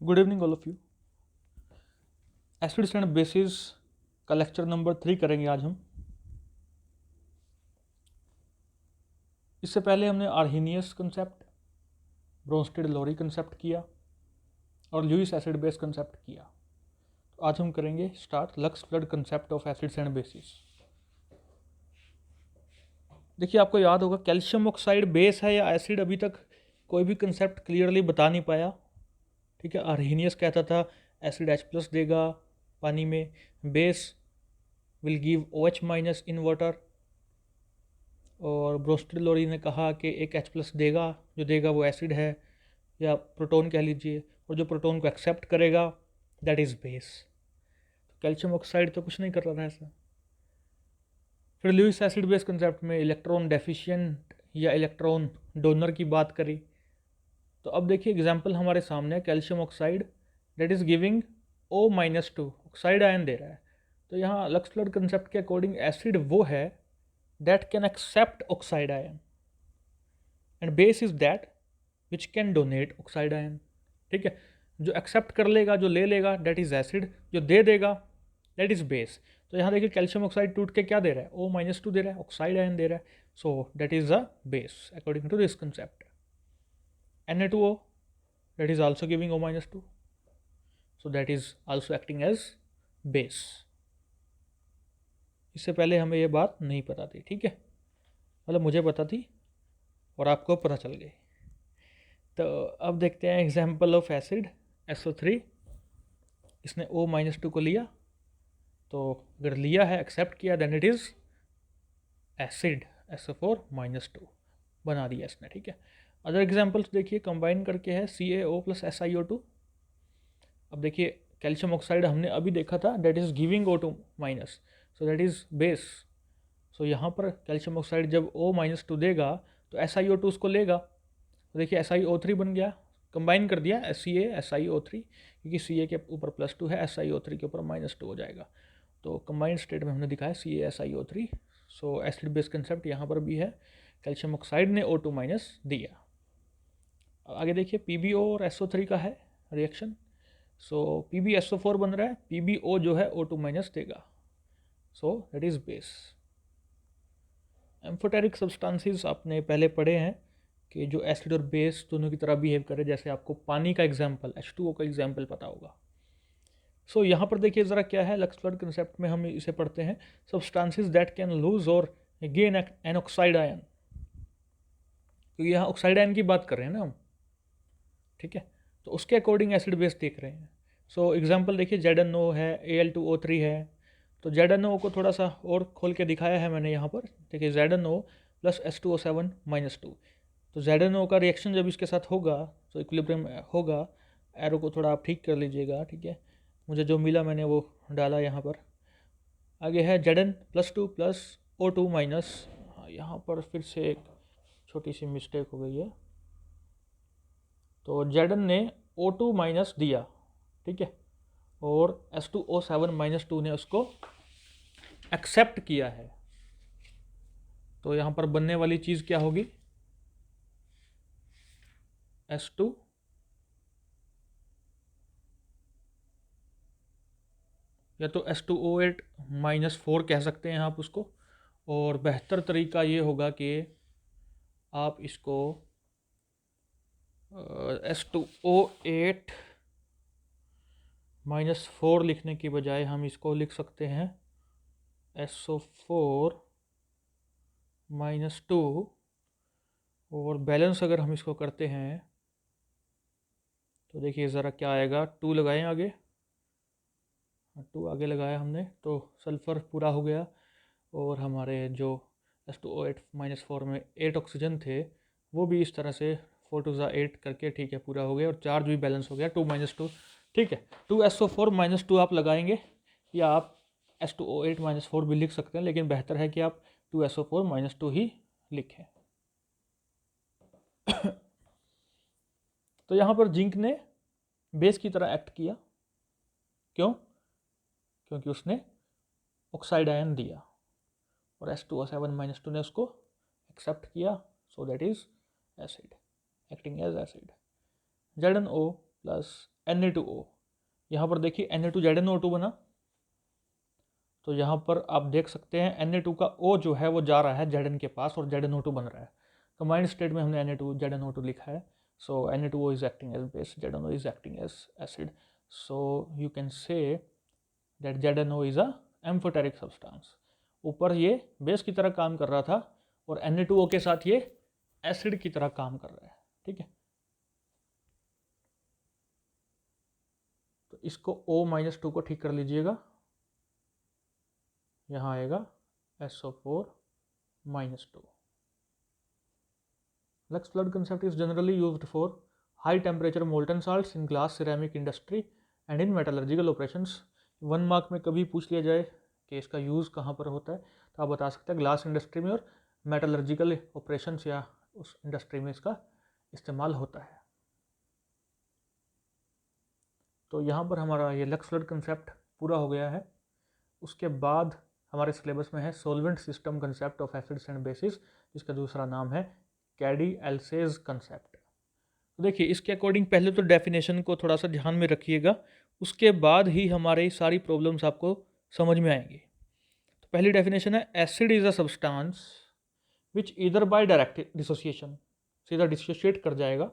Good evening all of you. Acids and bases का lecture number 3 करेंगे आज हम। इससे पहले हमने आर्हीनियस कंसेप्ट, ब्रोंस्टेड लोरी कंसेप्ट किया और ल्यूइस एसिड बेस कंसेप्ट किया। तो आज हम करेंगे start lux Flood concept of acids and bases. देखिए, आपको याद होगा कैल्शियम ऑक्साइड बेस है या एसिड, अभी तक कोई भी कंसेप्ट क्लियरली बता नहीं पाया। ठीक है, आर्हीनियस कहता था एसिड H+ देगा पानी में, base will give OH- in water, और ब्रोस्टेड लोरी ने कहा कि एक H+ देगा, जो देगा वो एसिड है या प्रोटॉन कह लीजिए, और जो प्रोटॉन को एक्सेप्ट करेगा दैट इज़ बेस। तो कैल्शियम ऑक्साइड तो कुछ नहीं कर रहा था ऐसा। फिर लुईस एसिड बेस कंसेप्ट में इलेक्ट्रॉन डेफिशिएंट या इलेक्ट्रॉन डोनर की बात करी। तो अब देखिए एग्जाम्पल हमारे सामने है, calcium oxide that is giving O-2 oxide ion दे रहा है। तो यहाँ लक्स फ्लड कंसेप्ट के अकॉर्डिंग एसिड वो है that can accept oxide ion and base is that which can donate oxide ion। ठीक है, जो एक्सेप्ट कर लेगा, जो ले लेगा that is acid, जो दे देगा that is base। तो यहाँ देखिए कैल्शियम ऑक्साइड टूट के क्या दे रहा है, O-2 दे रहा है, ऑक्साइड आयन दे रहा है, सो that is a base according to this concept। Na2O that is also giving O-2, so that is also acting as base। इससे पहले हमें ये बात नहीं पता थी, ठीक है, मतलब मुझे पता थी और आपको पता चल गई। तो अब देखते हैं एग्जाम्पल ऑफ एसिड SO3। इसने O-2 को लिया, तो अगर लिया है, एक्सेप्ट किया, then it is acid SO4-2 बना दिया इसने। ठीक है, अदर एग्जाम्पल्स देखिए, कंबाइन करके है CaO + SiO2। अब देखिए कैल्शियम ऑक्साइड हमने अभी देखा था that is giving O2-, so that is base. So यहाँ पर कैल्शियम ऑक्साइड जब O-2 देगा तो SiO2 उसको लेगा, तो देखिए SiO3 बन गया, कंबाइन कर दिया CaSiO3, क्योंकि Ca के ऊपर +2 है, SiO3 के ऊपर -2 हो जाएगा। तो कंबाइंड स्टेट में हमने दिखाया CaSiO3। सो एसिड बेस कंसेप्ट यहाँ पर भी है, कैल्शियम ऑक्साइड ने O2- दिया। आगे देखिए PbO और SO3 का है रिएक्शन। सो PbSO4 बन रहा है, PbO जो है O2- देगा, सो that is base. Amphoteric substances आपने पहले पढ़े हैं कि जो एसिड और बेस दोनों की तरह बिहेव करे, जैसे आपको पानी का एग्जाम्पल H2O का एग्जाम्पल पता होगा। सो यहाँ पर देखिए ज़रा क्या है, लक्स फ्लड कंसेप्ट में हम इसे पढ़ते हैं, सब्सटेंसेस दैट कैन लूज और गेन एन ऑक्साइड आयन, क्योंकि यहाँ ऑक्साइड आयन की बात कर रहे हैं ना हम। ठीक है, तो उसके अकॉर्डिंग एसिड बेस देख रहे हैं। सो एग्जाम्पल देखिए, ZnO है, Al2O3 है। तो ZnO को थोड़ा सा और खोल के दिखाया है मैंने यहाँ पर। देखिए ZnO + H2O7-2। तो ZnO का रिएक्शन जब इसके साथ होगा तो इक्विलिब्रियम होगा। एरो को थोड़ा आप ठीक कर लीजिएगा, ठीक है, मुझे जो मिला मैंने वो डाला यहाँ पर। आगे है Zn+2 + O2-। हाँ, यहाँ पर फिर से एक छोटी सी मिस्टेक हो गई है। तो Zn ने O2- दिया, ठीक है, और H2O7-2 ने उसको एक्सेप्ट किया है। तो यहाँ पर बनने वाली चीज़ क्या होगी, H2 या तो H2O8-4 कह सकते हैं आप उसको, और बेहतर तरीका ये होगा कि आप इसको H2O8-4 लिखने की बजाय हम इसको लिख सकते हैं SO4-2, और बैलेंस अगर हम इसको करते हैं तो देखिए ज़रा क्या आएगा, 2 लगाएं आगे, 2 आगे लगाया हमने, तो सल्फ़र पूरा हो गया, और हमारे जो H2O8-4 में 8 ऑक्सीजन थे वो भी इस तरह से 4 2 8 करके, ठीक है, पूरा हो गया, और चार्ज भी बैलेंस हो गया 2-2। ठीक है, 2SO4-2 आप लगाएंगे, या आप H2O8-4 भी लिख सकते हैं, लेकिन बेहतर है कि आप 2SO4-2 ही लिखें। तो यहाँ पर जिंक ने बेस की तरह एक्ट किया, क्यों, क्योंकि उसने ऑक्साइड आयन दिया और H2O7-2 ने उसको एक्सेप्ट किया, so that is acid, acting as acid. ZnO plus Na2O। यहाँ पर देखिए Na2ZnO2 बना, तो यहाँ पर आप देख सकते हैं Na2 का O जो है वो जा रहा है Zn के पास और ZnO2 बन रहा है। कंबाइंड स्टेट में हमने Na2ZnO2 लिखा है। So Na2O is acting as base, ZnO is acting as acid. So you can say that ZnO is a amphoteric substance. ऊपर ये बेस की तरह काम कर रहा था और Na2O के साथ ये एसिड की तरह काम कर रहा है, ठीक है। तो इसको O-2 को ठीक कर लीजिएगा, यहाँ आएगा SO4-2। Lux flood concept is generally used for high temperature molten salts in glass ceramic industry and in metallurgical operations। 1 mark में कभी पूछ लिया जाए कि इसका यूज़ कहाँ पर होता है तो आप बता सकते हैं ग्लास इंडस्ट्री में और मेटलर्जिकल ऑपरेशंस या उस इंडस्ट्री में इसका इस्तेमाल होता है। तो यहाँ पर हमारा ये लक्स फ्लड कंसेप्ट पूरा हो गया है। उसके बाद हमारे सिलेबस में है solvent system concept of acids and bases, जिसका दूसरा नाम है कैडी-एल्सेज कंसेप्ट। तो देखिए इसके अकॉर्डिंग पहले तो डेफिनेशन को थोड़ा सा ध्यान में रखिएगा, उसके बाद ही हमारी सारी प्रॉब्लम्स आपको समझ में आएंगी। तो पहली डेफिनेशन है acid is a substance which either by direct dissociation, सीधा डिसोशिएट कर जाएगा,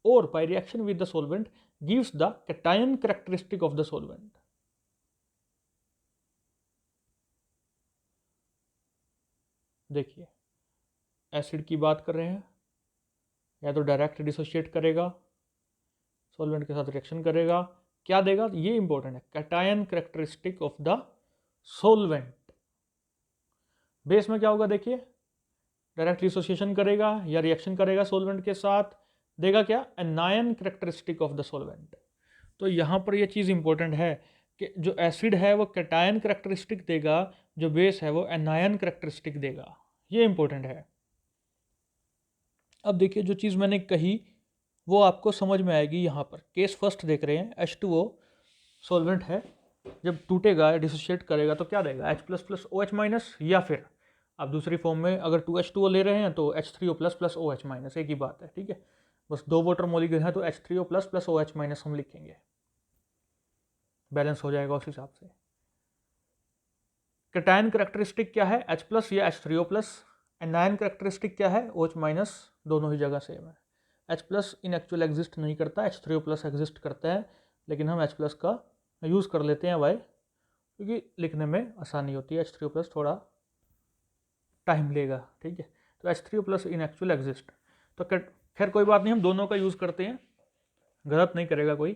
और by reaction with the solvent gives the cation characteristic of the solvent. देखिए एसिड की बात कर रहे हैं, या तो डायरेक्ट डिसोशिएट करेगा, सॉल्वेंट के साथ रिएक्शन करेगा, क्या देगा ये इंपॉर्टेंट है, cation characteristic of the solvent. Base में क्या होगा देखिए, डायरेक्ट डिसोसिएशन करेगा या रिएक्शन करेगा सॉल्वेंट के साथ, देगा क्या, anion characteristic of the solvent. तो यहाँ पर ये चीज़ इंपॉर्टेंट है कि जो एसिड है वो कैटायन कैरेक्टरिस्टिक देगा, जो बेस है वो एनायन कैरेक्टरिस्टिक देगा, ये इंपॉर्टेंट है। अब देखिए जो चीज़ मैंने कही वो आपको समझ में आएगी। यहाँ पर केस फर्स्ट देख रहे हैं, H2O सॉल्वेंट है, जब टूटेगा या डिसोशिएट करेगा तो क्या देगा, H++OH-, या फिर आप दूसरी फॉर्म में अगर 2H2O ले रहे हैं तो H3O++OH-, एक ही बात है, ठीक है। बस 2 वाटर मॉलिक्यूल हैं तो H3O++OH- हम लिखेंगे, बैलेंस हो जाएगा उस हिसाब से। कैटायन कैरेक्टरिस्टिक क्या है, H+ या H3O+, एनायन कैरेक्टरिस्टिक क्या है, OH-, दोनों ही जगह सेम है। H+ इन एक्चुअल एग्जिस्ट नहीं करता, H3O+ एग्जिस्ट करता है, लेकिन हम H+ का यूज़ कर लेते हैं वाई, क्योंकि लिखने में आसानी होती है। H3O+ थोड़ा टाइम लेगा, ठीक है। तो H3O+ इन एक्चुअल एग्जिस्ट, तो खैर कोई बात नहीं, हम दोनों का यूज़ करते हैं, गलत नहीं करेगा कोई।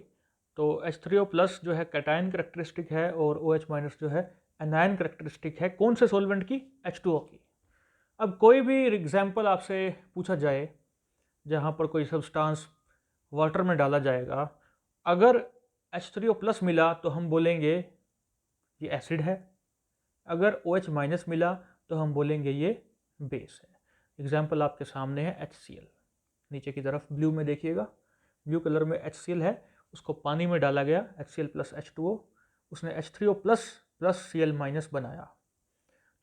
तो H3O+ जो है कैटायन कैरेक्टरिस्टिक है और OH- जो है एनायन कैरेक्टरिस्टिक है, कौन से सॉल्वेंट की, H2O की। अब कोई भी एग्जाम्पल आपसे पूछा जाए जहाँ पर कोई सब्सटेंस वाटर में डाला जाएगा, अगर H3O+ मिला तो हम बोलेंगे ये एसिड है, अगर OH- मिला तो हम बोलेंगे ये बेस है। एग्जाम्पल आपके सामने है HCl, नीचे की तरफ ब्लू में देखिएगा, ब्लू कलर में HCl है, उसको पानी में डाला गया HCl+H2O, उसने H3O++Cl- बनाया,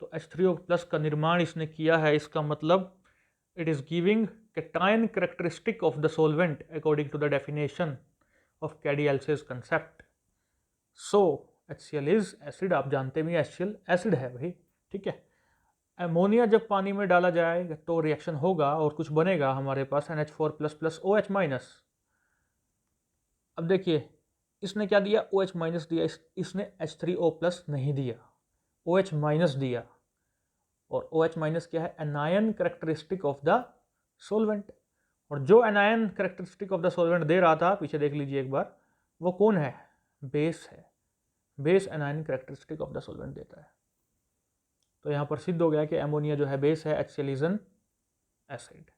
तो H3O+ का निर्माण इसने किया है, इसका मतलब it is giving cation characteristic of the solvent according to the definition of Caddy-Alsace concept। So HCl is acid, आप जानते भी HCl एसिड है भाई, ठीक है। अमोनिया जब पानी में डाला जाएगा तो रिएक्शन होगा और कुछ बनेगा हमारे पास NH4++OH-। अब देखिए इसने क्या दिया, OH- दिया, इसने H3O+ नहीं दिया, OH- दिया, और OH- क्या है, anion characteristic of the solvent. और जो anion characteristic of the solvent दे रहा था, पीछे देख लीजिए एक बार, वो कौन है, बेस है, base anion characteristic of the solvent देता है। तो यहाँ पर सिद्ध हो गया कि अमोनिया जो है बेस है, HCl is an acid.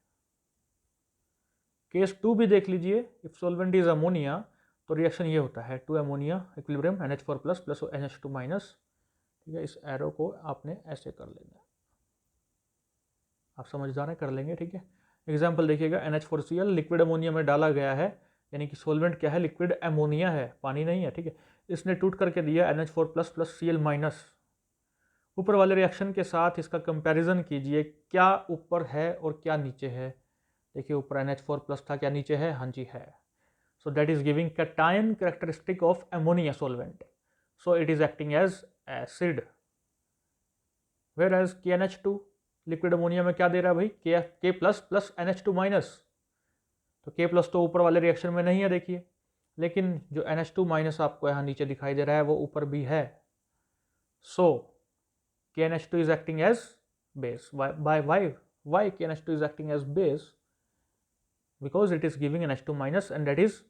Case 2 भी देख लीजिए, इफ सॉल्वेंट इज अमोनिया तो रिएक्शन ये होता है 2 अमोनिया इक्विलिब्रियम NH4+ NH2-। ठीक है, इस एरो को आपने ऐसे कर लेना है, आप समझदार हैं, कर लेंगे, ठीक है। एग्जाम्पल देखिएगा, NH4Cl लिक्विड अमोनिया में डाला गया है, यानी कि सॉल्वेंट क्या है, लिक्विड अमोनिया है, पानी नहीं है, ठीक है। इसने टूट करके दिया NH4++Cl-। ऊपर वाले रिएक्शन के साथ इसका कंपैरिजन कीजिए, क्या ऊपर है और क्या नीचे है। देखिए ऊपर NH4+ था, क्या नीचे है, हाँ जी है। so that is giving cation characteristic of ammonia solvent, so it is acting as acid. whereas KNH2 liquid ammonia में क्या दे रहा है भाई, K plus plus NH2 minus, तो K प्लस तो ऊपर वाले रिएक्शन में नहीं है देखिए, लेकिन जो NH2 माइनस आपको यहाँ नीचे दिखाई दे रहा है वो ऊपर भी है, so KNH2 is acting as base. Why KNH2 is acting as base? Because it is giving NH2 minus and that is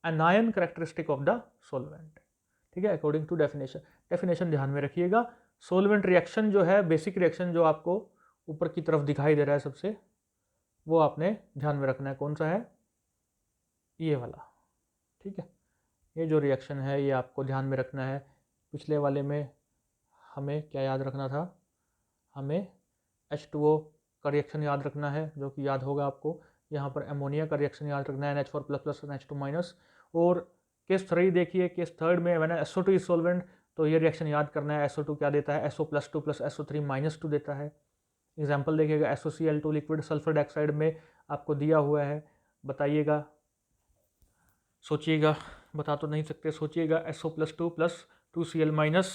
anion characteristic of the solvent. ठीक है, अकॉर्डिंग टू डेफिनेशन ध्यान में रखिएगा। सोलवेंट रिएक्शन जो है, basic reaction जो आपको ऊपर की तरफ दिखाई दे रहा है सबसे, वो आपने ध्यान में रखना है। कौन सा है? ये वाला। ठीक है, ये जो रिएक्शन है ये आपको ध्यान में रखना है। पिछले वाले में हमें क्या याद रखना था, हमें H2O का रिएक्शन याद रखना है, जो कि याद होगा आपको। यहाँ पर अमोनिया का रिएक्शन याद रखना है, NH4 plus plus NH2 minus. और केस 3 देखिए, केस 3 में मैंने SO2 इज सोलवेंट, तो ये रिएक्शन याद करना है। SO2 क्या देता है, SO plus 2 plus SO3 minus 2 देता है। एग्जाम्पल देखिएगा, SOCl2 लिक्विड सल्फर डाइऑक्साइड में आपको दिया हुआ है, बताइएगा, सोचिएगा, बता तो नहीं सकते, सोचिएगा। SO plus 2 plus 2Cl minus,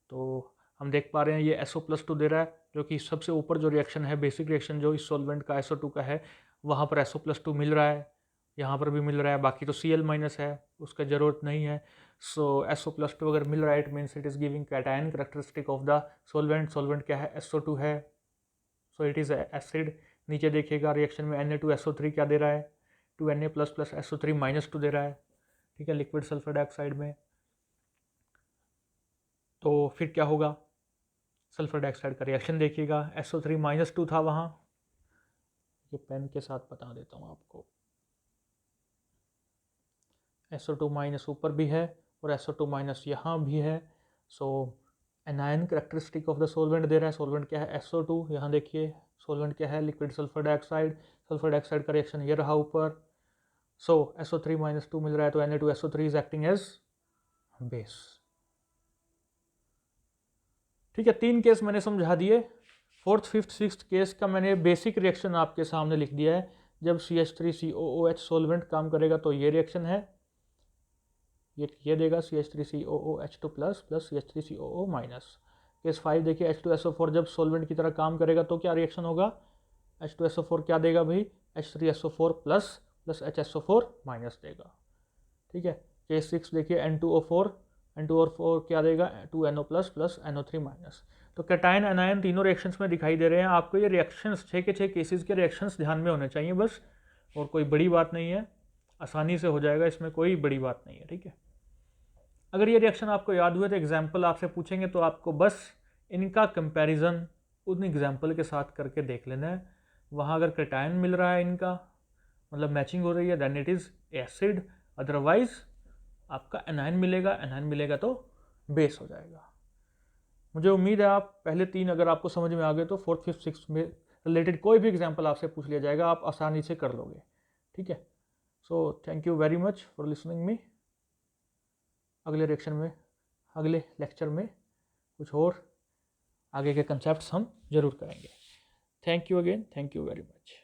तो हम देख पा रहे हैं ये SO प्लस 2 दे रहा है, जो कि सबसे ऊपर जो रिएक्शन है, बेसिक रिएक्शन जो इस सॉल्वेंट का SO2 का है, वहाँ पर SO प्लस 2 मिल रहा है, यहाँ पर भी मिल रहा है, बाकी तो Cl माइनस है, उसका ज़रूरत नहीं है। सो SO प्लस 2 अगर मिल रहा है, it means it is giving cation characteristic of the solvent. Solvent क्या है, SO2 है, सो इट इज़ एसिड। नीचे देखिएगा रिएक्शन में Na2SO3 क्या दे रहा है, 2Na plus plus SO3 minus 2 दे रहा है। ठीक है, लिक्विड सल्फर डाइऑक्साइड में। तो फिर क्या होगा, सल्फर डाइऑक्साइड का रिएक्शन देखिएगा, SO3 माइनस 2 था वहाँ, ये पेन के साथ बता देता हूँ आपको। SO2 माइनस ऊपर भी है और SO2 माइनस यहाँ भी है। So anion characteristic of the solvent दे रहा है। सोलवेंट क्या है, SO2। यहाँ देखिए सोलवेंट क्या है, liquid sulphur dioxide. Sulphur dioxide का रिएक्शन ये रहा ऊपर। सो SO3 माइनस 2 मिल रहा है, तो Na2SO3 is acting as base. ठीक है, 3 केस मैंने समझा दिए। 4th, 5th, 6th केस का मैंने बेसिक रिएक्शन आपके सामने लिख दिया है। जब CH3COOH सोलवेंट काम करेगा तो ये रिएक्शन है, ये देगा CH3COOH2 plus plus CH3COO minus. Case 5 देखिए, H2SO4 जब सोलवेंट की तरह काम करेगा तो क्या रिएक्शन होगा, H2SO4 क्या देगा भाई, H3SO4 plus plus HSO4 minus देगा। ठीक है, केस 6 देखिए, N2O4 क्या देगा, 2NO plus plus NO3 minus. तो कैटायन एनायन तीनों रिएक्शंस में दिखाई दे रहे हैं आपको। ये रिएक्शंस 6 के 6 केसेस के रिएक्शंस ध्यान में होने चाहिए बस, और कोई बड़ी बात नहीं है, आसानी से हो जाएगा, इसमें कोई बड़ी बात नहीं है। ठीक है, अगर ये रिएक्शन आपको याद हुए तो एग्जाम्पल आपसे पूछेंगे तो आपको बस इनका कंपैरिजन उन एग्जाम्पल के साथ करके देख लेना है। वहाँ अगर कैटायन मिल रहा है, इनका मतलब मैचिंग हो रही है, then it is acid. Otherwise आपका एनायन मिलेगा तो बेस हो जाएगा। मुझे उम्मीद है आप पहले 3 अगर आपको समझ में आ गए तो 4th, 5th, 6th में रिलेटेड कोई भी एग्जाम्पल आपसे पूछ लिया जाएगा, आप आसानी से कर लोगे। ठीक है, so thank you very much for listening me. अगले लेक्चर में कुछ और आगे के कंसेप्ट्स हम जरूर करेंगे। Thank you again, thank you very much.